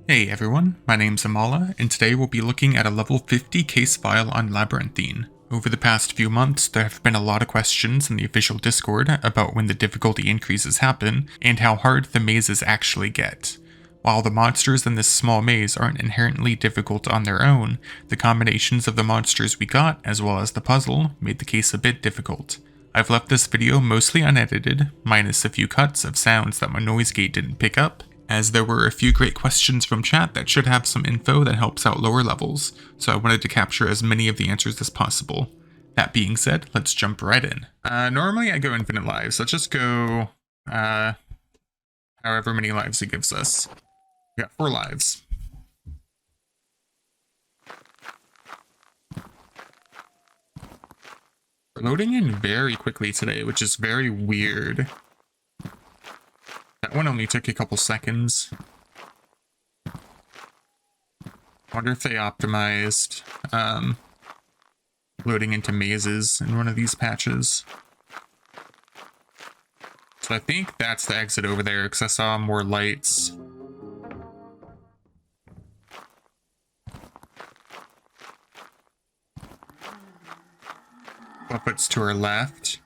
Hey everyone, my name's Amala, and today we'll be looking at a level 50 case file on Labyrinthine. Over the past few months, there have been a lot of questions in the official Discord about when the difficulty increases happen, and how hard the mazes actually get. While the monsters in this small maze aren't inherently difficult on their own, the combinations of the monsters we got, as well as the puzzle, made the case a bit difficult. I've left this video mostly unedited, minus a few cuts of sounds that my noise gate didn't pick up, as there were a few great questions from chat that should have some info that helps out lower levels, so I wanted to capture as many of the answers as possible. That being said, let's jump right in. Normally I go infinite lives. Let's just go however many lives it gives us. We got 4 lives. We're loading in very quickly today, which is very weird. That one only took a couple seconds. Wonder if they optimized loading into mazes in one of these patches. So I think that's the exit over there, because I saw more lights. Puppets to our left.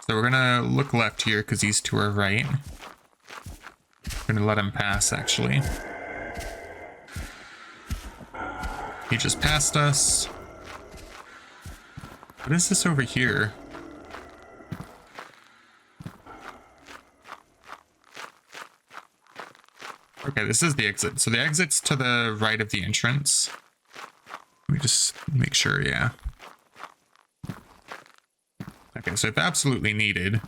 So we're gonna look left here because he's to our right. We're gonna let him pass, actually. He just passed us. What is this over here? Okay, this is the exit. So the exit's to the right of the entrance. Let me just make sure, yeah. Okay, so if absolutely needed,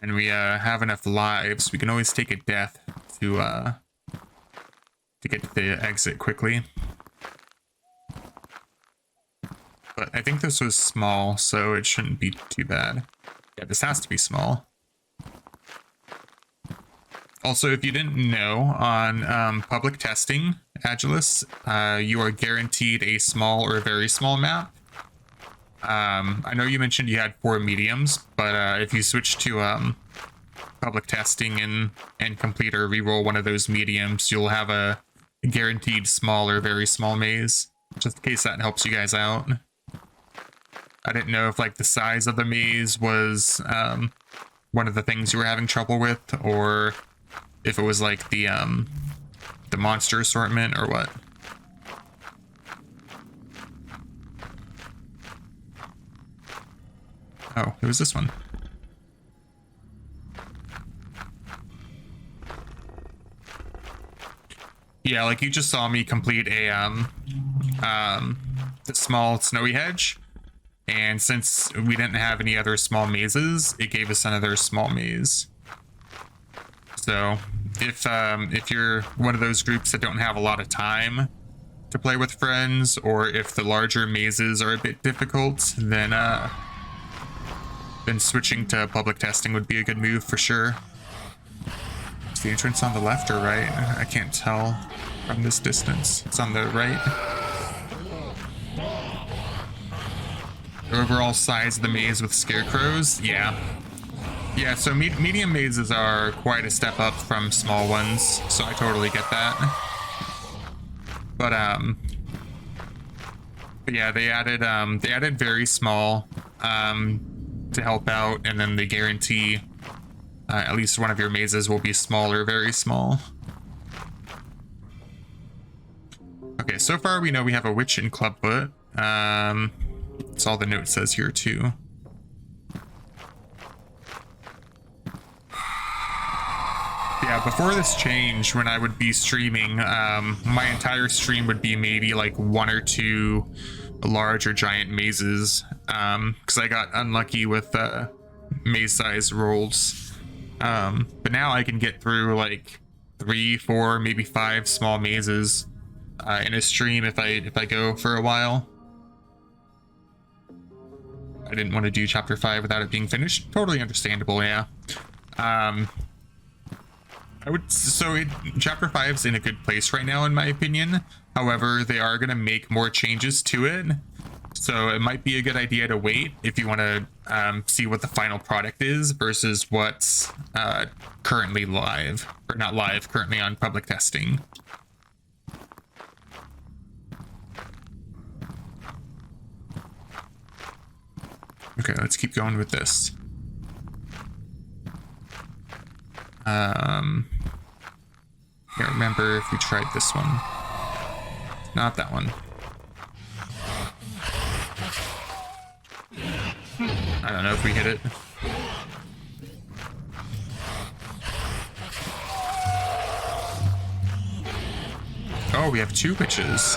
and we have enough lives, we can always take a death to get to the exit quickly. But I think this was small, so it shouldn't be too bad. Yeah, this has to be small. Also, if you didn't know, on public testing, Agilis, you are guaranteed a small or a very small map. I know you mentioned you had 4 mediums, but if you switch to public testing and complete or reroll one of those mediums, you'll have a guaranteed small or very small maze, just in case that helps you guys out. I didn't know if like the size of the maze was one of the things you were having trouble with, or if it was like the monster assortment or what. Oh, it was this one. Yeah, like you just saw me complete a the small snowy hedge, and since we didn't have any other small mazes, it gave us another small maze. So if you're one of those groups that don't have a lot of time to play with friends, or if the larger mazes are a bit difficult, then switching to public testing would be a good move for sure. Is the entrance on the left or right? I can't tell from this distance. It's on the right. The overall size of the maze with scarecrows, yeah. Yeah, so medium mazes are quite a step up from small ones, so I totally get that. But yeah, they added very small to help out, and then they guarantee at least one of your mazes will be small or very small. Okay, so far we know we have a witch and clubfoot. That's all the note says here too. Yeah, before this change, when I would be streaming, my entire stream would be maybe like 1 or 2 large or giant mazes, because I got unlucky with maze size rolls. But now I can get through like 3, 4, maybe 5 small mazes in a stream if I go for a while. I didn't want to do chapter 5 without it being finished. Totally understandable, yeah. Chapter 5's in a good place right now, in my opinion. However, they are going to make more changes to it. So it might be a good idea to wait if you want to see what the final product is versus what's currently live, or not live, currently on public testing. Okay, let's keep going with this. Can't remember if we tried this one. Not that one. I don't know if we hit it. Oh, we have 2 witches.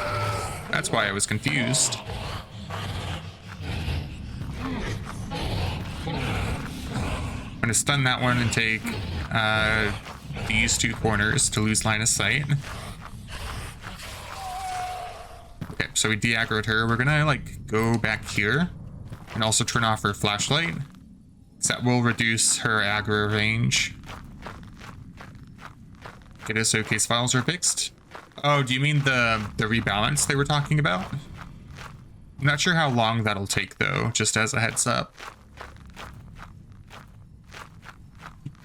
That's why I was confused. I'm gonna stun that one and take these 2 corners to lose line of sight. Okay, so we de-aggroed her. We're gonna like go back here and also turn off her flashlight. So that will reduce her aggro range. Okay, so case files are fixed. Oh, do you mean the rebalance they were talking about? I'm not sure how long that'll take though, just as a heads up.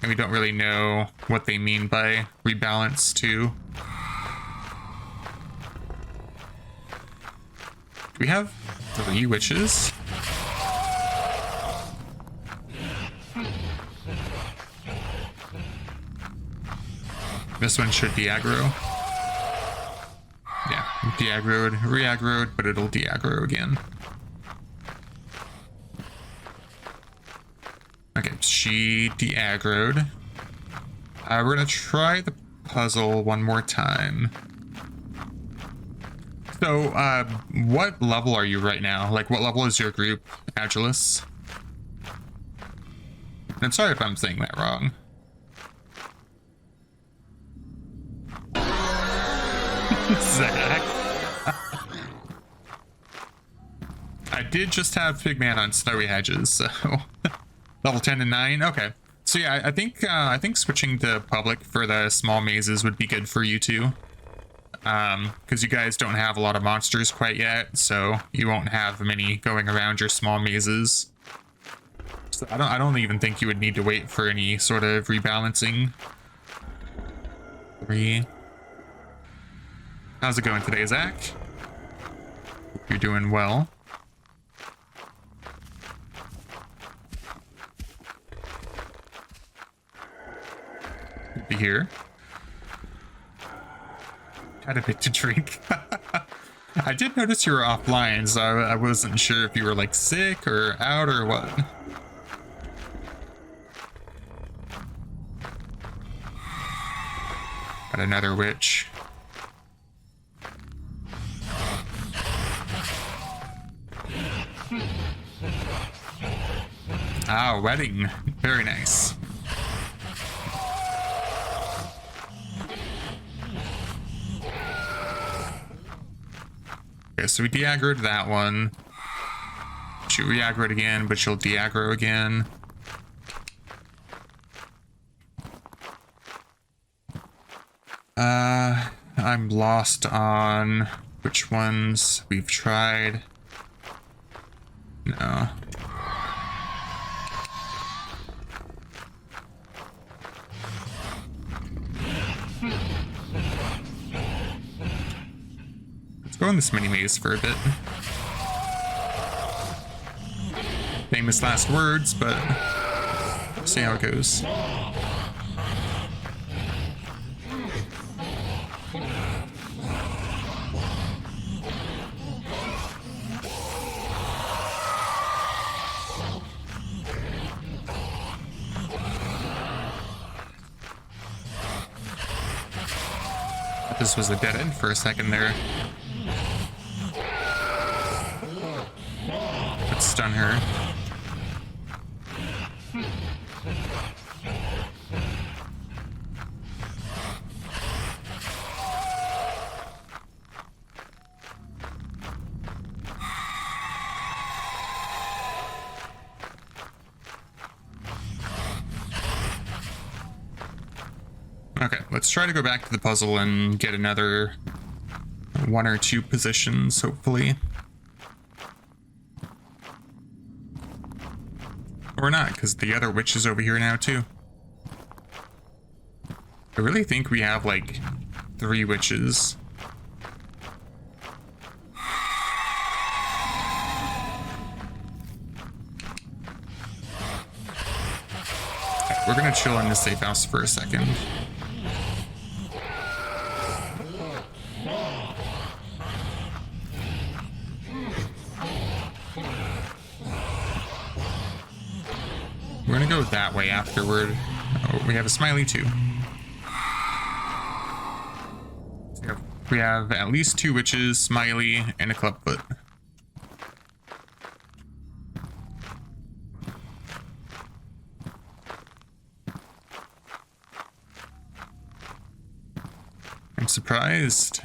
And we don't really know what they mean by rebalance too. Do we have 3 witches? This one should de-aggro. Yeah, de-aggroed, re-aggroed, but it'll de-aggro again. Okay, she de-aggroed. We're gonna try the puzzle one more time. So, what level are you right now? Like, what level is your group, Agilis? I'm sorry if I'm saying that wrong. Zach. I did just have Pigman on Snowy Hedges, so level 10 and 9. Okay, so yeah, I think switching to public for the small mazes would be good for you two, because you guys don't have a lot of monsters quite yet, so you won't have many going around your small mazes. So I don't even think you would need to wait for any sort of rebalancing. 3. How's it going today, Zach? Hope you're doing well. Good to hear. Had a bit to drink. I did notice you were offline, so I wasn't sure if you were like sick or out or what. Got another witch. Ah, wedding. Very nice. Okay, so we de-aggroed that one. She re-aggroed again, but she'll de-aggro again. I'm lost on which ones we've tried. No. Let's go in this mini maze for a bit. Famous last words, but we'll see how it goes. This was a dead end for a second there. Let's stun her. Okay, let's try to go back to the puzzle and get another 1 or 2 positions, hopefully. Or not, because the other witch is over here now, too. I really think we have, like, 3 witches. Okay, we're gonna chill in the safe house for a second. We're gonna go that way afterward. Oh, we have a smiley too. So we have at least 2 witches, smiley, and a clubfoot. I'm surprised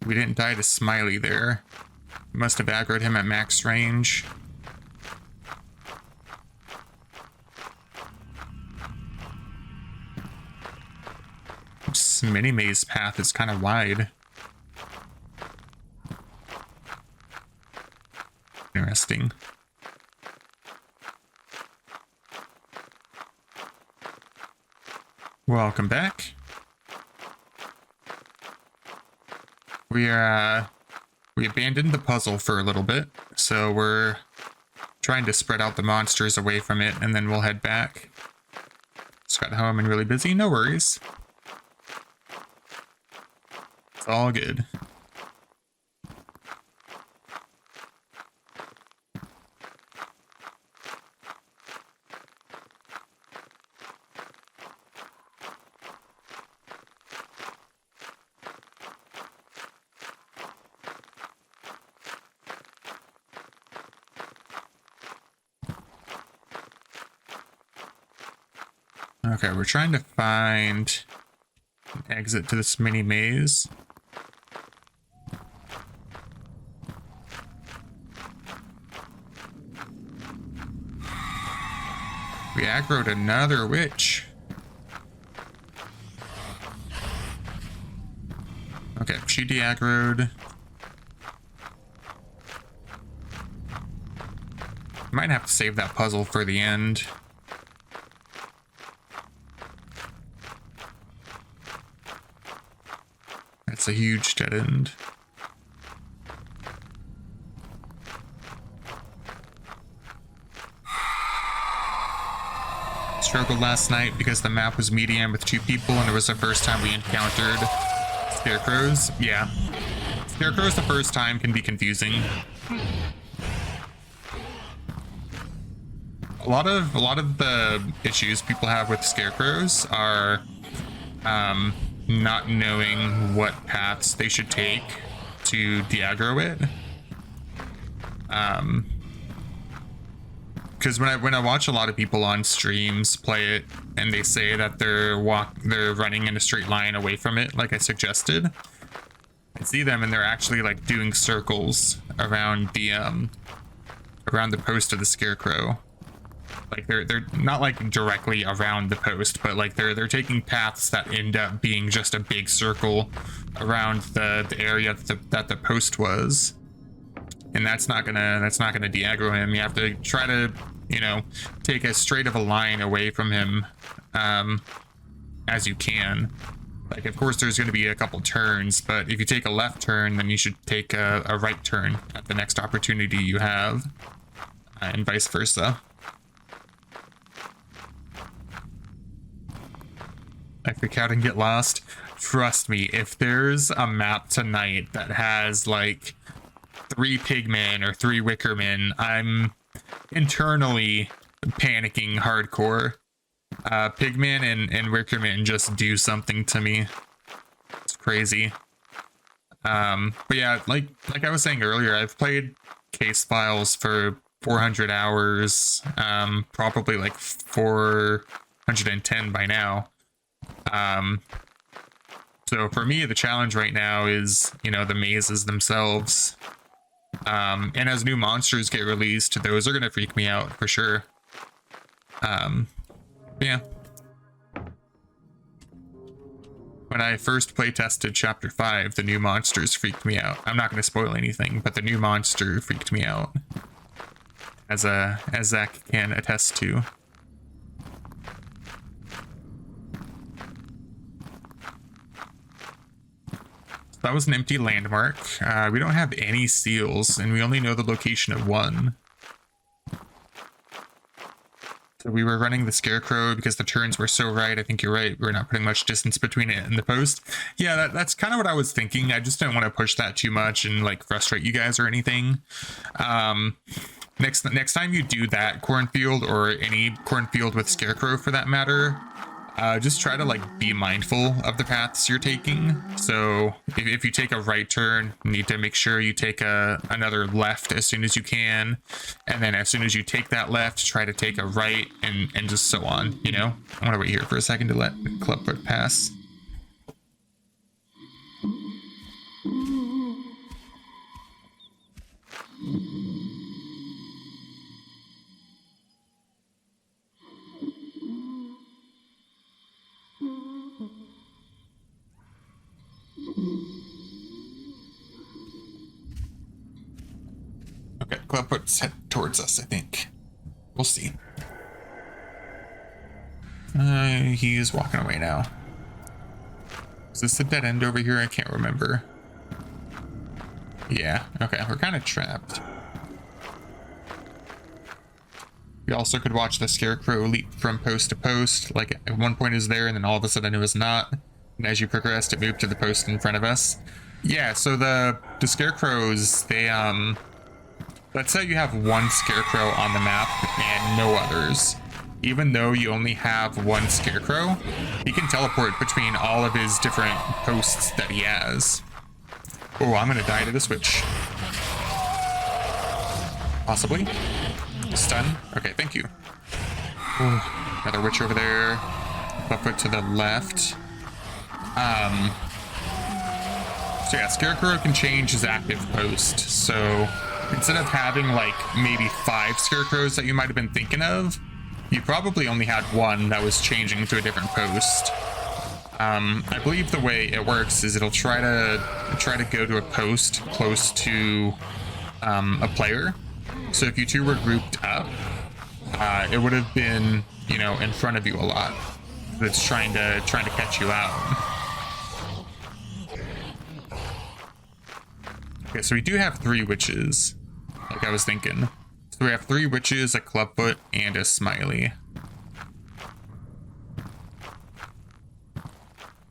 we didn't die to smiley there. Must have aggroed him at max range. This mini maze path is kind of wide. Interesting. Welcome back. We abandoned the puzzle for a little bit, so we're trying to spread out the monsters away from it, and then we'll head back. Just got home and really busy, no worries. It's all good. Okay, we're trying to find an exit to this mini maze. We aggroed another witch. Okay, she de-aggroed. Might have to save that puzzle for the end. That's a huge dead end. Struggled last night because the map was medium with 2 people and it was the first time we encountered scarecrows. Yeah. Scarecrows the first time can be confusing. A lot of the issues people have with scarecrows are not knowing what paths they should take to de-aggro it. Because when I watch a lot of people on streams play it and they say that they're running in a straight line away from it, like I suggested, I see them and they're actually like doing circles around the post of the scarecrow. Like they're not like directly around the post, but like they're taking paths that end up being just a big circle around the area that the post was. And that's not gonna de-aggro him. You have to try to, you know, take as straight of a line away from him as you can. Like, of course, there's going to be a couple turns, but if you take a left turn, then you should take a right turn at the next opportunity you have, and vice versa. I freak out and get lost. Trust me, if there's a map tonight that has like 3 pigmen or 3 wickermen, I'm internally panicking hardcore. Pigmen and wickermen just do something to me. It's crazy. But yeah, like I was saying earlier, I've played case files for 400 hours, probably like 410 by now. So for me, the challenge right now is, you know, the mazes themselves. And as new monsters get released, those are gonna freak me out for sure. Yeah. When I first playtested Chapter 5, the new monsters freaked me out. I'm not gonna spoil anything, but the new monster freaked me out. as Zach can attest to. That was an empty landmark. We don't have any seals, and we only know the location of one. So we were running the Scarecrow because the turns were so right. I think you're right. We're not putting much distance between it and the post. Yeah, that's kind of what I was thinking. I just don't want to push that too much and like frustrate you guys or anything. Next time you do that cornfield, or any cornfield with Scarecrow for that matter, just try to like be mindful of the paths you're taking. So if you take a right turn, you need to make sure you take another left as soon as you can, and then as soon as you take that left, try to take a right, and just so on, you know. I want to wait here for a second to let Clubfoot pass. Okay, Clubfoot's head towards us, I think. We'll see. He's walking away now. Is this a dead end over here? I can't remember. Yeah, okay, we're kind of trapped. We also could watch the Scarecrow leap from post to post. Like, at one point it was there, and then all of a sudden it was not. And as you progressed, it moved to the post in front of us. Yeah, so the Scarecrows, they, let's say you have one Scarecrow on the map and no others. Even though you only have one Scarecrow, he can teleport between all of his different posts that he has. Oh, I'm gonna die to the switch. Possibly. Stun. Okay, thank you. Ooh, another witch over there. Clubfoot to the left. So yeah, Scarecrow can change his active post. So instead of having like maybe 5 Scarecrows that you might have been thinking of, you probably only had one that was changing to a different post. I believe the way it works is it'll try to go to a post close to a player. So if you two were grouped up, it would have been, you know, in front of you a lot. It's trying to catch you out. Okay, so we do have 3 witches, like I was thinking. So we have 3 witches, a Clubfoot, and a Smiley.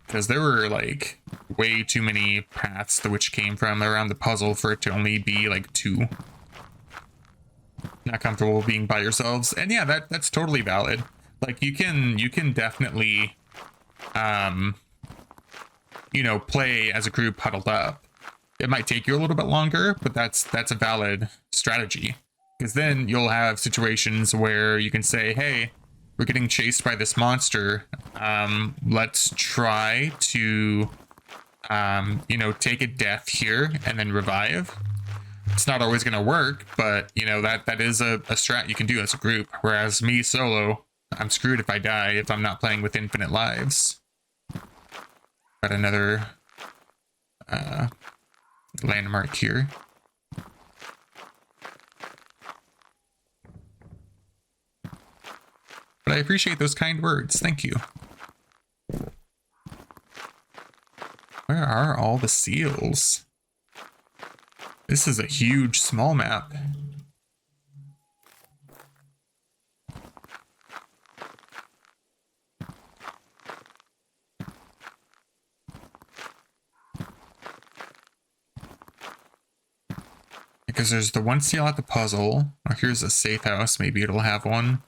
Because there were, like, way too many paths the witch came from around the puzzle for it to only be, like, 2. Not comfortable being by yourselves. And yeah, that's totally valid. Like, you can definitely, you know, play as a group huddled up. It might take you a little bit longer, but that's a valid strategy. Because then you'll have situations where you can say, hey, we're getting chased by this monster. Let's try to, you know, take a death here and then revive. It's not always going to work, but, you know, that is a strat you can do as a group. Whereas me solo, I'm screwed if I die if I'm not playing with infinite lives. Got another landmark here. But I appreciate those kind words. Thank you. Where are all the seals? This is a huge small map. Because there's the one seal at the puzzle. Oh, here's a safe house. Maybe it'll have one.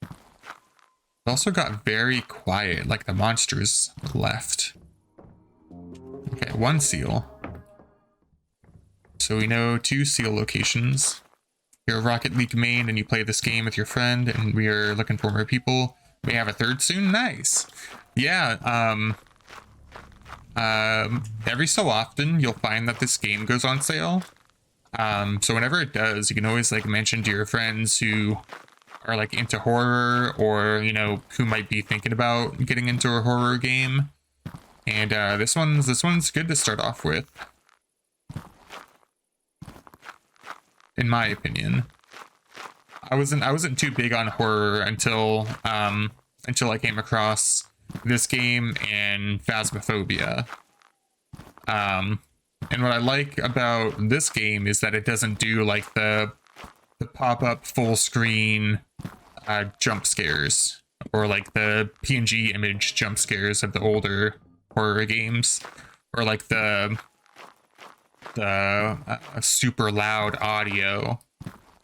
It also got very quiet, like the monsters left. Okay, 1 seal. So we know 2 seal locations. You're a Rocket League main and you play this game with your friend, and we are looking for more people. We have a 3rd soon. Nice. Yeah, every so often you'll find that this game goes on sale. So whenever it does, you can always like mention to your friends who are like into horror, or, you know, who might be thinking about getting into a horror game. And this one's good to start off with, in my opinion. I wasn't too big on horror until I came across this game and Phasmophobia. And what I like about this game is that it doesn't do like the pop-up full screen jump scares, or like the PNG image jump scares of the older horror games, or like the super loud audio.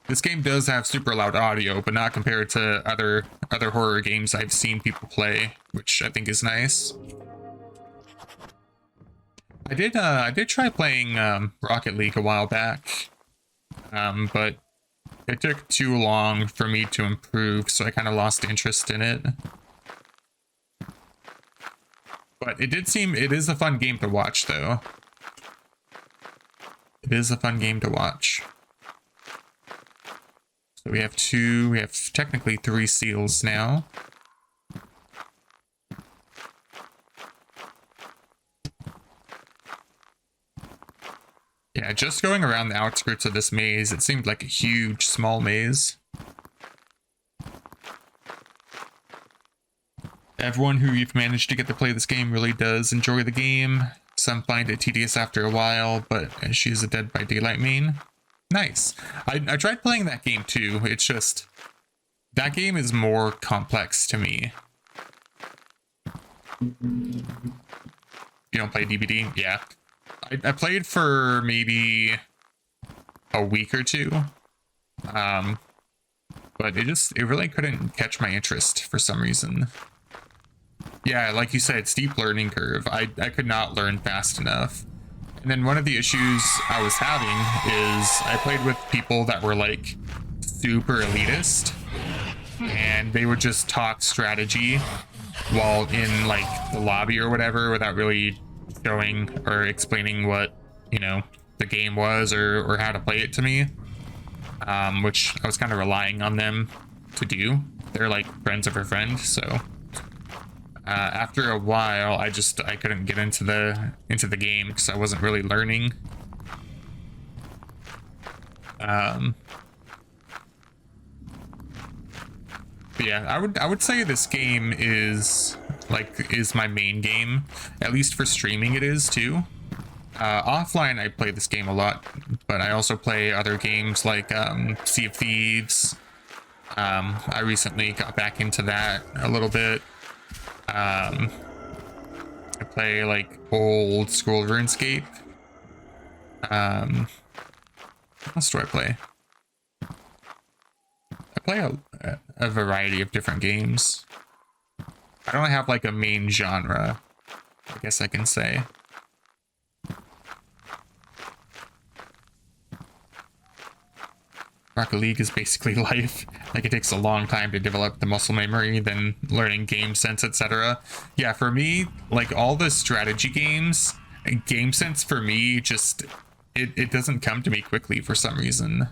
This game does have super loud audio, but not compared to other horror games I've seen people play, which I think is nice. I did try playing Rocket League a while back, but it took too long for me to improve, so I kind of lost interest in it. But it is a fun game to watch, though. It is a fun game to watch. So we have technically 3 seals now. Yeah, just going around the outskirts of this maze, it seemed like a huge, small maze. Everyone who you've managed to get to play this game really does enjoy the game. Some find it tedious after a while, but she's a Dead by Daylight main. Nice. I tried playing that game too. It's just, that game is more complex to me. You don't play DBD? Yeah. I played for maybe a week or two. But it really couldn't catch my interest for some reason. Yeah, like you said, steep learning curve. I could not learn fast enough. And then one of the issues I was having is I played with people that were like super elitist, and they would just talk strategy while in like the lobby or whatever without really showing or explaining what, you know, the game was or how to play it to me, which I was kind of relying on them to do. They're like friends of a friend, so after a while I couldn't get into the game because I wasn't really learning. But yeah, I would say this game is my main game. At least for streaming it is too. Offline I play this game a lot, but I also play other games like Sea of Thieves. I recently got back into that a little bit. I play like old school RuneScape. What else do I play? I play a variety of different games. I don't have like a main genre, I guess I can say. Rocket League is basically life. Like, it takes a long time to develop the muscle memory, then learning game sense, etc. Yeah, for me, like all the strategy games, game sense for me just it doesn't come to me quickly for some reason.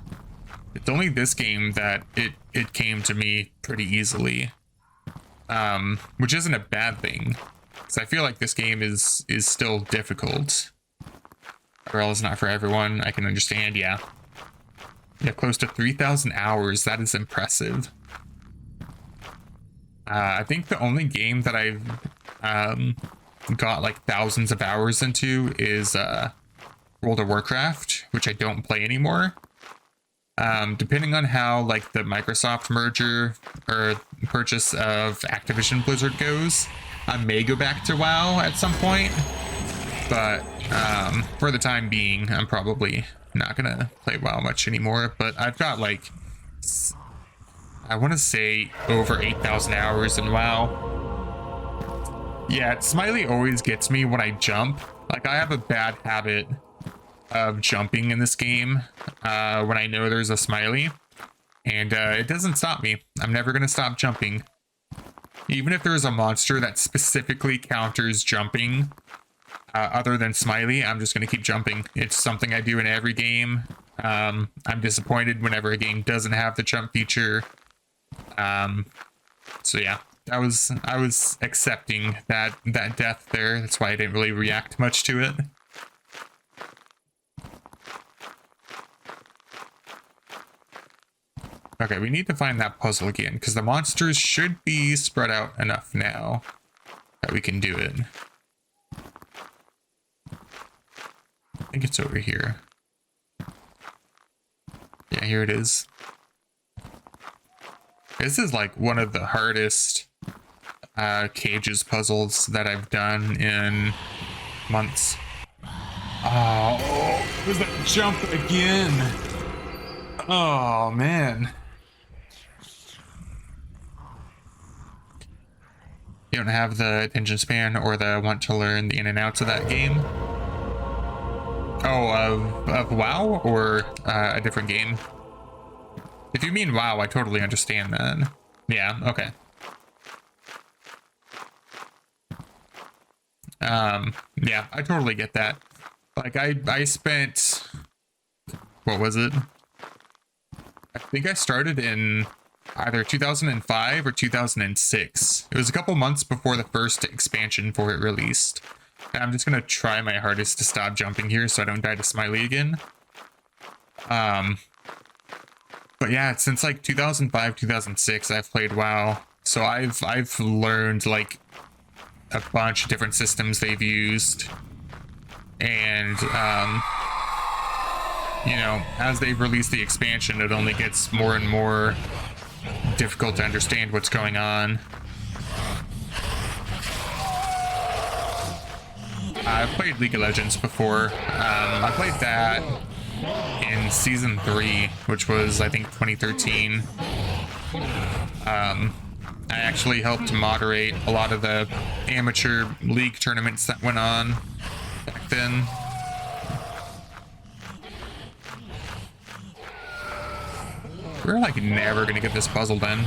It's only this game that it came to me pretty easily. Which isn't a bad thing, because I feel like this game is still difficult. RL is not for everyone, I can understand, yeah. Yeah, close to 3,000 hours. That is impressive. I think the only game that I've got like thousands of hours into is World of Warcraft, which I don't play anymore. Depending on how like the Microsoft merger or purchase of Activision Blizzard goes, I may go back to WoW at some point. But for the time being, I'm probably not gonna play WoW much anymore. But I've got like, I want to say over 8,000 hours in WoW. Yeah, Smiley always gets me when I jump. Like, I have a bad habit of jumping in this game when I know there's a Smiley, and it doesn't stop me. I'm never gonna stop jumping. Even if there's a monster that specifically counters jumping, other than Smiley, I'm just going to keep jumping. It's something I do in every game. I'm disappointed whenever a game doesn't have the jump feature. So yeah, I was accepting that death there. That's why I didn't really react much to it. Okay, we need to find that puzzle again, because the monsters should be spread out enough now that we can do it. I think it's over here. Yeah, here it is. This is like one of the hardest cages puzzles that I've done in months. Oh, there's that jump again. Oh, man. You don't have the attention span or the want to learn the in and outs of that game? Oh, of WoW or a different game? If you mean WoW, I totally understand that. Yeah, okay. Yeah, I totally get that. Like, I spent... What was it? I think I started in either 2005 or 2006. It was a couple months before the first expansion for it released. And I'm just gonna try my hardest to stop jumping here so I don't die to Smiley again. But yeah, since like 2005, 2006, I've played WoW. So I've learned like a bunch of different systems they've used. And, you know, as they've released the expansion, it only gets more and more difficult to understand what's going on. I've played League of Legends before. I played that in Season 3, which was, I think, 2013. I actually helped moderate a lot of the amateur league tournaments that went on back then. We're like never gonna get this puzzle done.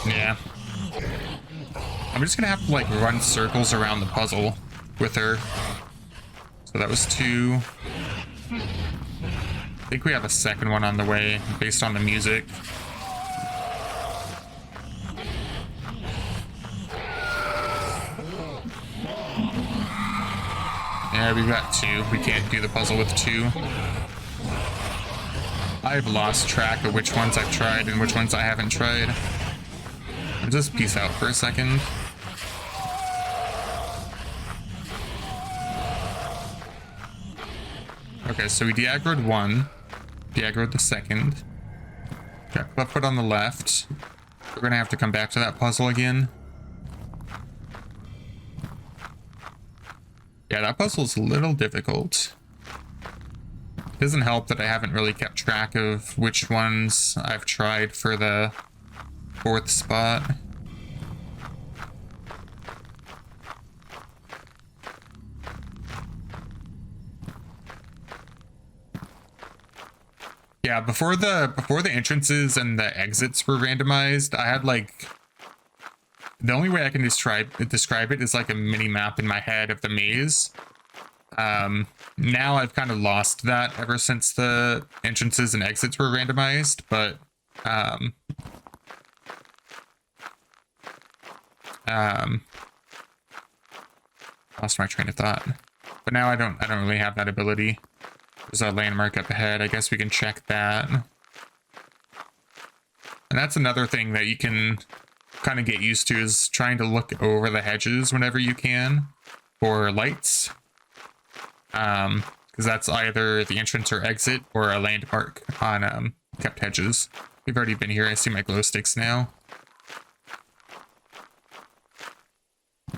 Yeah. I'm just gonna have to like run circles around the puzzle with her. So that was 2. I think we have a second one on the way based on the music. Yeah, we've got 2. We can't do the puzzle with 2. I've lost track of which ones I've tried and which ones I haven't tried. I'll just peace out for a second. Okay, so we de-aggroed 1. De-aggroed the second. Got Clubfoot on the left. We're gonna have to come back to that puzzle again. Yeah, that puzzle's a little difficult. It doesn't help that I haven't really kept track of which ones I've tried for the 4th spot. Yeah, before the entrances and the exits were randomized, I had like the only way I can describe it is like a mini map in my head of the maze. Now I've kind of lost that ever since the entrances and exits were randomized, but lost my train of thought. But now I don't really have that ability. There's a landmark up ahead. I guess we can check that. And that's another thing that you can kind of get used to, is trying to look over the hedges whenever you can for lights. Because that's either the entrance or exit or a landmark on kept hedges. We've already been here. I see my glow sticks now.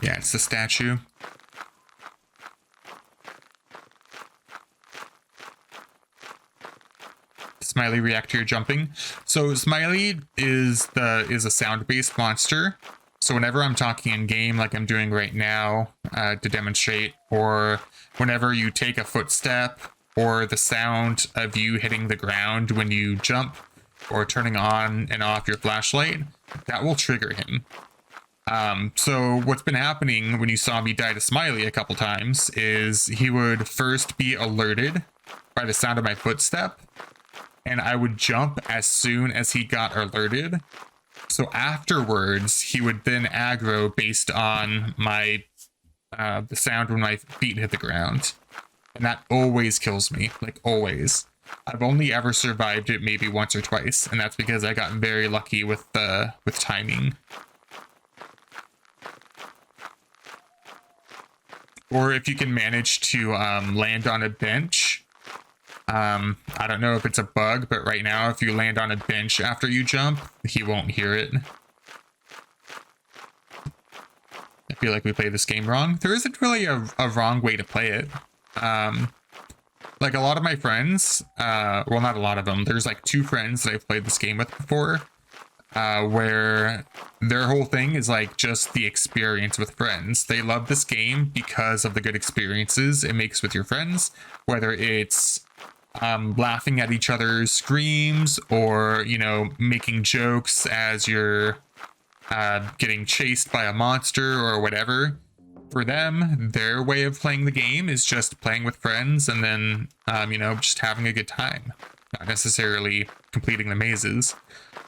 Yeah, it's the statue. Smiley react to your jumping. So Smiley is a sound-based monster. So whenever I'm talking in game, like I'm doing right now, to demonstrate, or whenever you take a footstep, or the sound of you hitting the ground when you jump, or turning on and off your flashlight, that will trigger him. So what's been happening when you saw me die to Smiley a couple times is he would first be alerted by the sound of my footstep, and I would jump as soon as he got alerted. So afterwards, he would then aggro based on my the sound when my feet hit the ground, and that always kills me, like always. I've only ever survived it maybe once or twice, and that's because I got very lucky with timing. Or if you can manage to land on a bench. I don't know if it's a bug, but right now, if you land on a bench after you jump, he won't hear it. I feel like we play this game wrong. There isn't really a wrong way to play it. Like a lot of my friends, well, not a lot of them. There's like 2 friends that I've played this game with before, where their whole thing is like just the experience with friends. They love this game because of the good experiences it makes with your friends, whether it's laughing at each other's screams or, you know, making jokes as you're getting chased by a monster or whatever. For them, their way of playing the game is just playing with friends and then, you know, just having a good time, not necessarily completing the mazes.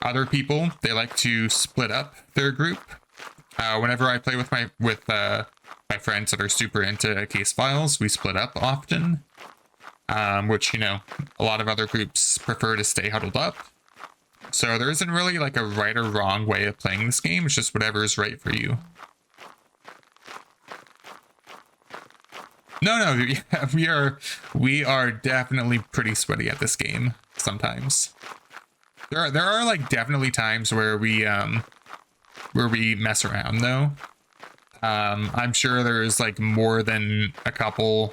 Other people, they like to split up their group. Whenever I play with my friends that are super into case files, we split up often, which, you know, a lot of other groups prefer to stay huddled up. So there isn't really like a right or wrong way of playing this game. It's just whatever is right for you. No, yeah, we are definitely pretty sweaty at this game sometimes. There are like definitely times where we mess around though. I'm sure there's like more than a couple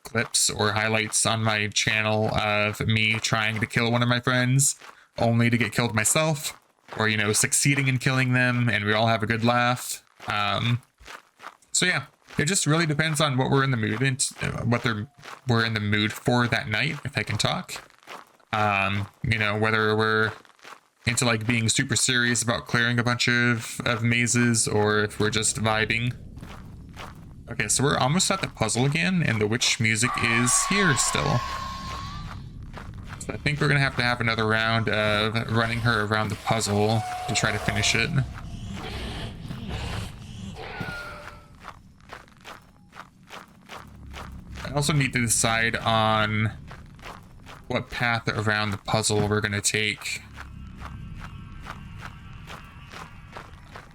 clips or highlights on my channel of me trying to kill one of my friends only to get killed myself, or, you know, succeeding in killing them and we all have a good laugh. So yeah. It just really depends on what we're in the mood and we're in the mood for that night, if I can talk. You know, whether we're into like being super serious about clearing a bunch of mazes or if we're just vibing. Okay, so we're almost at the puzzle again, and the witch music is here still. So I think we're gonna have to have another round of running her around the puzzle to try to finish it. I also need to decide on what path around the puzzle we're going to take.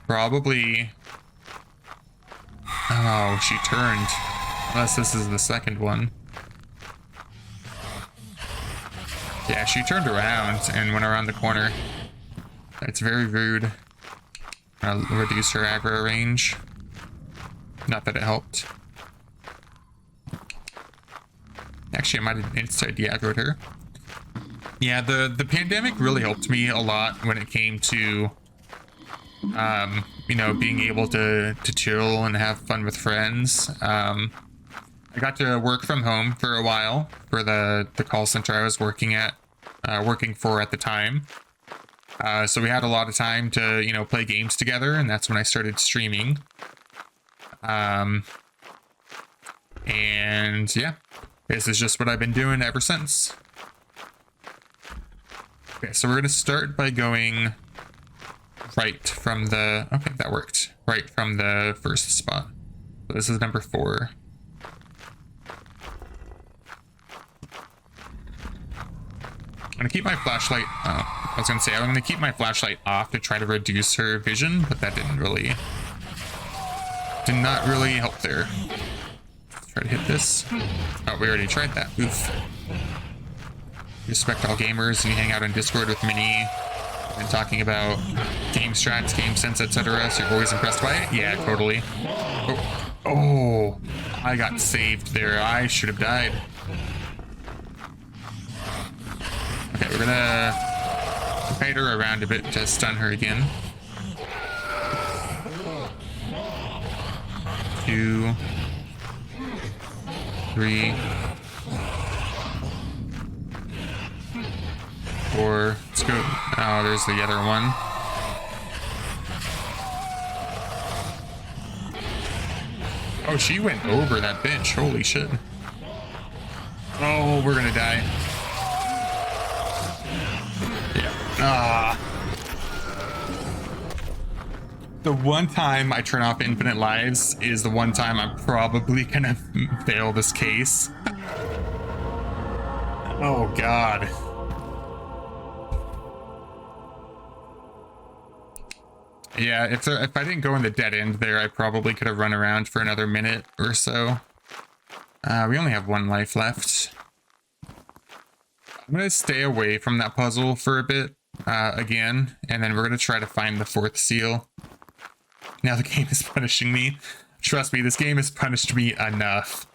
Probably... Oh, she turned. Unless this is the second one. Yeah, she turned around and went around the corner. That's very rude. I'll reduce her aggro range. Not that it helped. Actually, I might have insta-deaggroed her. Yeah, the pandemic really helped me a lot when it came to, you know, being able to chill and have fun with friends. I got to work from home for a while for the call center I was working for at the time. So we had a lot of time to, you know, play games together, and that's when I started streaming. And yeah. This is just what I've been doing ever since. Okay, so we're going to start by going right from the... Okay, that worked. Right from the first spot. So this is number 4. I'm going to keep my flashlight... Oh, I was going to say, I'm going to keep my flashlight off to try to reduce her vision, but that didn't really... Did not really help there. Try to hit this. Oh, we already tried that. Oof. Respect all gamers. We hang out on Discord with Minnie and talking about game strats, game sense, etc. So you're always impressed by it? Yeah, totally. Oh, I got saved there. I should have died. Okay, we're gonna kite her around a bit to stun her again. 2, 3, 4. Let's go. Oh, there's the other one. Oh, she went over that bench. Holy shit. Oh, we're gonna die. Yeah. Ah. The one time I turn off infinite lives is the one time I'm probably gonna fail this case. Oh, God. Yeah, if I didn't go in the dead end there, I probably could have run around for another minute or so. We only have one life left. I'm going to stay away from that puzzle for a bit, again, and then we're going to try to find the fourth seal. Now the game is punishing me. Trust me, this game has punished me enough.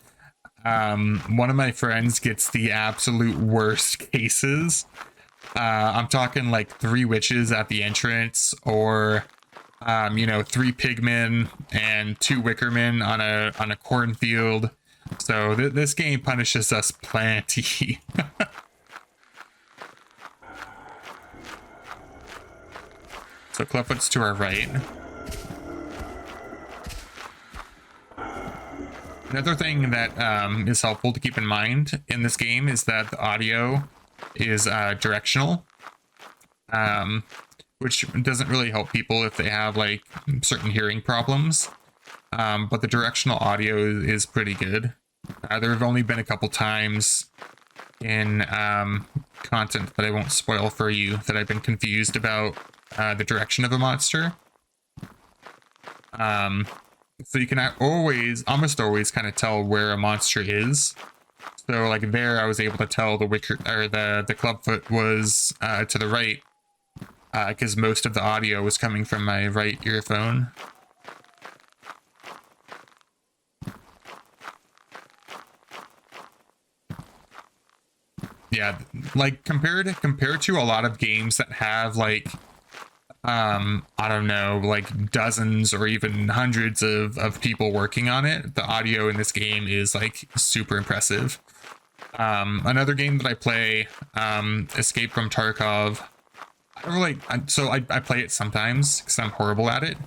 One of my friends gets the absolute worst cases. I'm talking like 3 witches at the entrance, or 3 pigmen and 2 wickermen on a cornfield. So this game punishes us plenty. So Clubfoot's to our right. Another thing that is helpful to keep in mind in this game is that the audio is directional, which doesn't really help people if they have like certain hearing problems. But the directional audio is pretty good. There have only been a couple times in content that I won't spoil for you that I've been confused about the direction of a monster. So you can almost always kind of tell where a monster is. So like there, I was able to tell the Clubfoot was to the right, because most of the audio was coming from my right earphone. Yeah, like compared to a lot of games that have like I don't know, like dozens or even hundreds of people working on it, the audio in this game is like super impressive. Another game that I play, Escape from Tarkov, I play it sometimes because I'm horrible at it,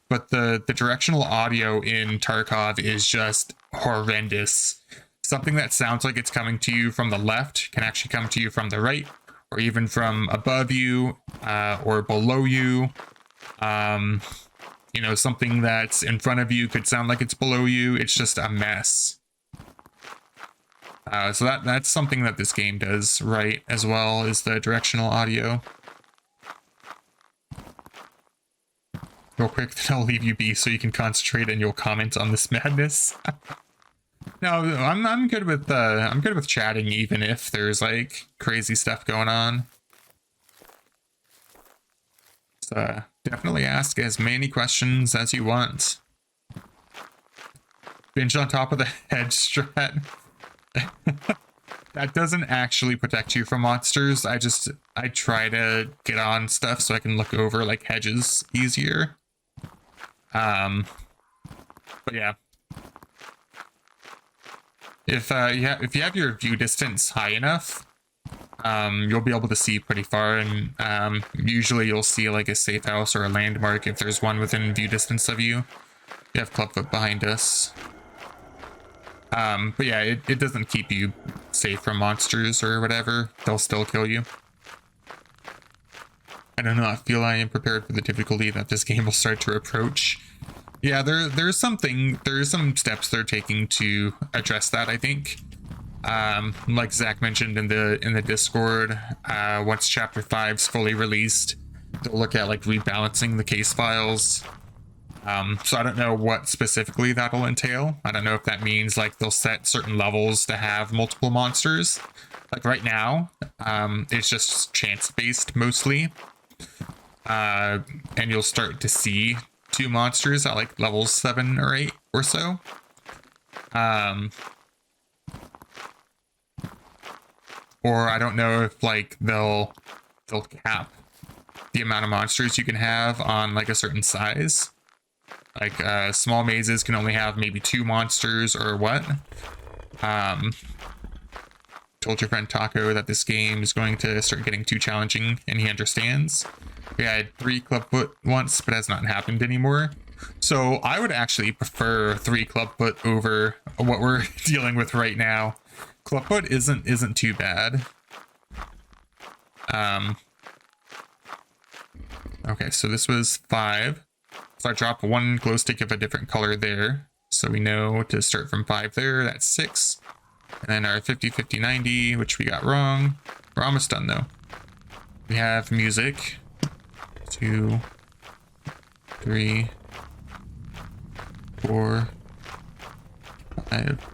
but the directional audio in Tarkov is just horrendous. Something that sounds like it's coming to you from the left can actually come to you from the right, or even from above you, or below you. Something that's in front of you could sound like it's below you. It's just a mess. So that's something that this game does right as well, is the directional audio. Real quick, then I'll leave you be so you can concentrate and you'll comment on this madness. No, I'm good with chatting even if there's like crazy stuff going on. So definitely ask as many questions as you want. Binge on top of the hedge strat. That doesn't actually protect you from monsters. I try to get on stuff so I can look over like hedges easier. But yeah. If you have your view distance high enough, you'll be able to see pretty far, and usually you'll see like a safe house or a landmark if there's one within view distance of you. We have Clubfoot behind us. But yeah, it doesn't keep you safe from monsters or whatever. They'll still kill you. I don't know, I feel I am prepared for the difficulty that this game will start to approach. Yeah, there's some steps they're taking to address that, I think. Like Zach mentioned in the Discord, once Chapter 5's fully released, they'll look at like rebalancing the case files. So I don't know what specifically that'll entail. I don't know if that means like they'll set certain levels to have multiple monsters. Like right now, it's just chance-based mostly. And you'll start to see 2 monsters at like levels 7 or 8 or so. Or I don't know if like they'll cap the amount of monsters you can have on like a certain size. Like small mazes can only have maybe 2 monsters or what. Told your friend Taco that this game is going to start getting too challenging, and he understands. We had 3 Clubfoot once, but has not happened anymore. So I would actually prefer 3 clubfoot over what we're dealing with right now. Clubfoot isn't too bad. Okay, so this was 5. So I drop 1 glow stick of a different color there. So we know to start from 5 there, that's 6. And then our 50, 50, 90, which we got wrong. We're almost done though. We have music. 2, 3, 4, 5,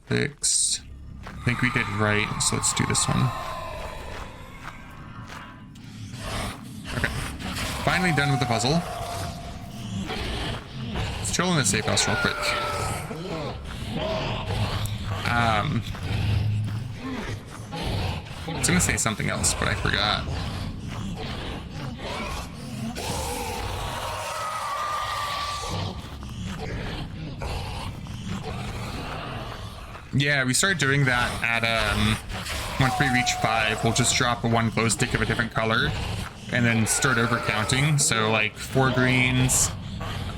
6. I think we did right, so let's do this one. Okay. Finally done with the puzzle. Let's chill in the safe house real quick. I was gonna say something else, but I forgot. Yeah, we started doing that at, once we reach 5, we'll just drop 1 glow stick of a different color, and then start over counting. So, like, 4 greens,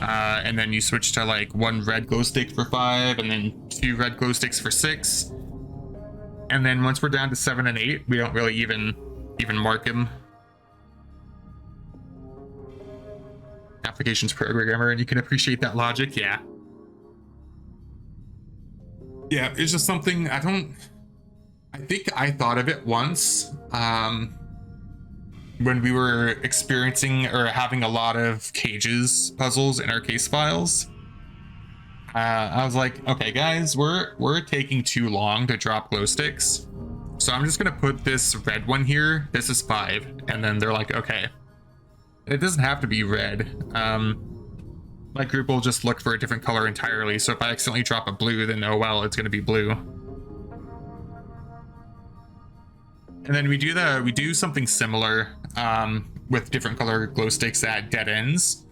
and then you switch to, like, 1 red glow stick for 5, and then 2 red glow sticks for 6. And then once we're down to 7 and 8, we don't really even mark them. Applications programmer, and you can appreciate that logic, yeah. Yeah, it's just something I think I thought of it once when we were experiencing or having a lot of cages puzzles in our case files. I was like, okay guys, we're taking too long to drop glow sticks. So I'm just gonna put this red one here. This is 5. And then they're like, okay. It doesn't have to be red. My group will just look for a different color entirely. So if I accidentally drop a blue, then oh well, it's gonna be blue. And then we do something similar with different color glow sticks at dead ends.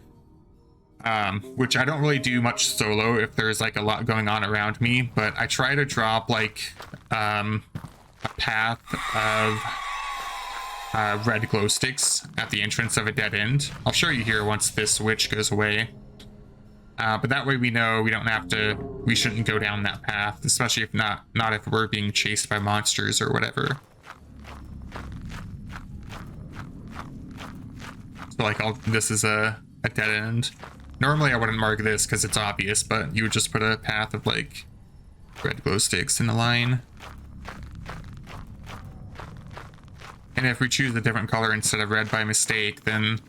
Which I don't really do much solo if there's like a lot going on around me, but I try to drop like a path of red glow sticks at the entrance of a dead end. I'll show you here once this witch goes away. But that way we know we shouldn't go down that path, especially if not if we're being chased by monsters or whatever. So like this is a dead end. Normally I wouldn't mark this because it's obvious, but you would just put a path of like red glow sticks in a line. And if we choose a different color instead of red by mistake, then,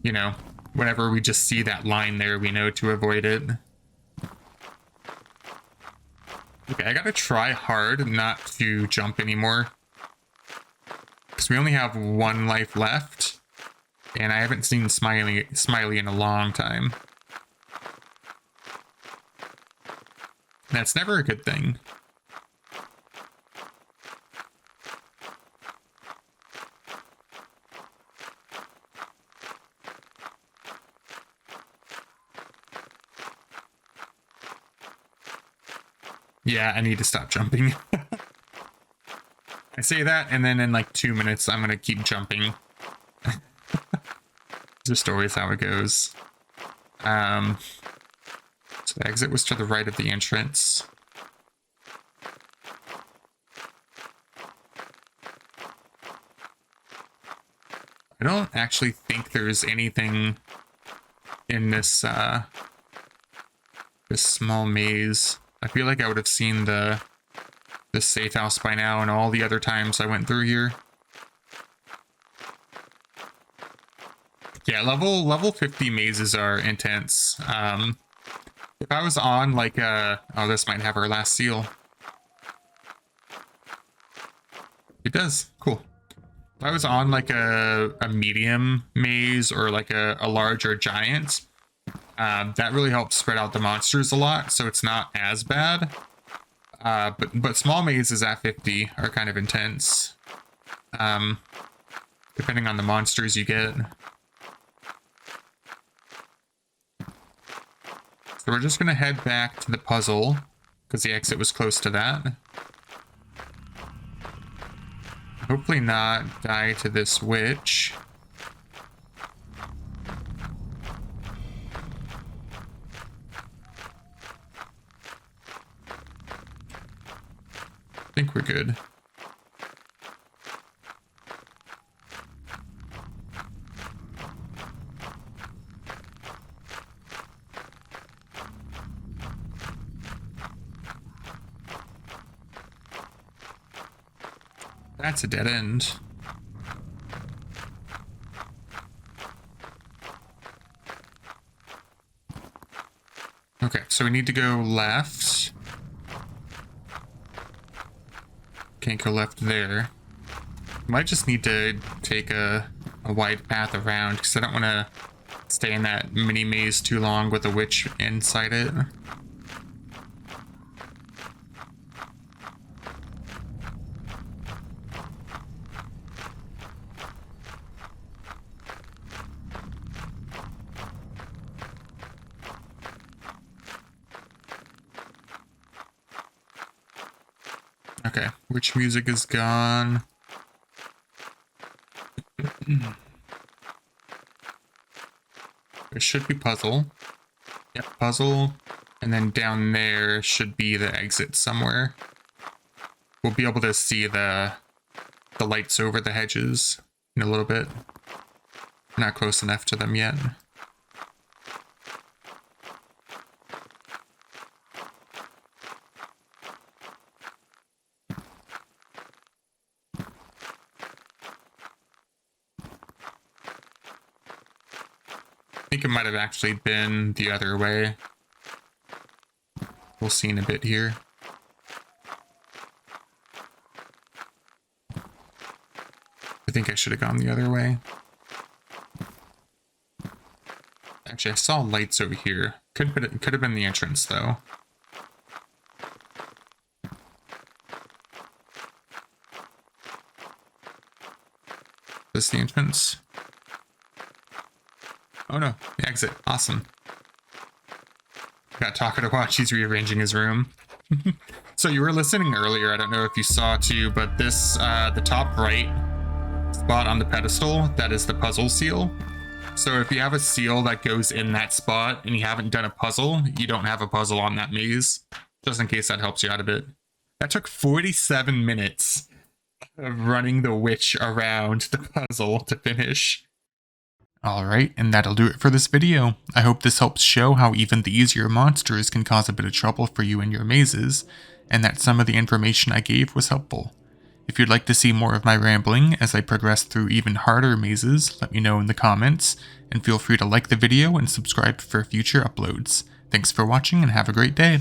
you know, whenever we just see that line there, we know to avoid it. Okay, I gotta try hard not to jump anymore, because we only have 1 life left, and I haven't seen Smiley in a long time. That's never a good thing. Yeah, I need to stop jumping. I say that, and then in like 2 minutes, I'm gonna keep jumping. Just always how it goes. So the exit was to the right of the entrance. I don't actually think there's anything in this this small maze. I feel like I would have seen this safe house by now and all the other times I went through here. Yeah, level 50 mazes are intense. If I was on like oh, this might have our last seal. It does. Cool. If I was on like a medium maze or like a large or giant, that really helps spread out the monsters a lot, so it's not as bad. But small mazes at 50 are kind of intense, depending on the monsters you get. So we're just gonna head back to the puzzle, because the exit was close to that. Hopefully not die to this witch. I think we're good. That's a dead end. Okay, so we need to go left. Can't go left there. Might just need to take a wide path around because I don't want to stay in that mini maze too long with a witch inside it. Okay, witch music is gone. There should be puzzle. Yep, puzzle. And then down there should be the exit somewhere. We'll be able to see the lights over the hedges in a little bit. Not close enough to them yet. I think it might have actually been the other way. We'll see in a bit here. I think I should have gone the other way. Actually, I saw lights over here. Could have been the entrance, though. Is this the entrance? Oh no, the exit. Awesome. Got Taka to watch. He's rearranging his room. So you were listening earlier. I don't know if you saw too, but this, the top right spot on the pedestal, that is the puzzle seal. So if you have a seal that goes in that spot and you haven't done a puzzle, you don't have a puzzle on that maze. Just in case that helps you out a bit. That took 47 minutes of running the witch around the puzzle to finish. Alright, and that'll do it for this video. I hope this helps show how even the easier monsters can cause a bit of trouble for you in your mazes, and that some of the information I gave was helpful. If you'd like to see more of my rambling as I progress through even harder mazes, let me know in the comments, and feel free to like the video and subscribe for future uploads. Thanks for watching and have a great day!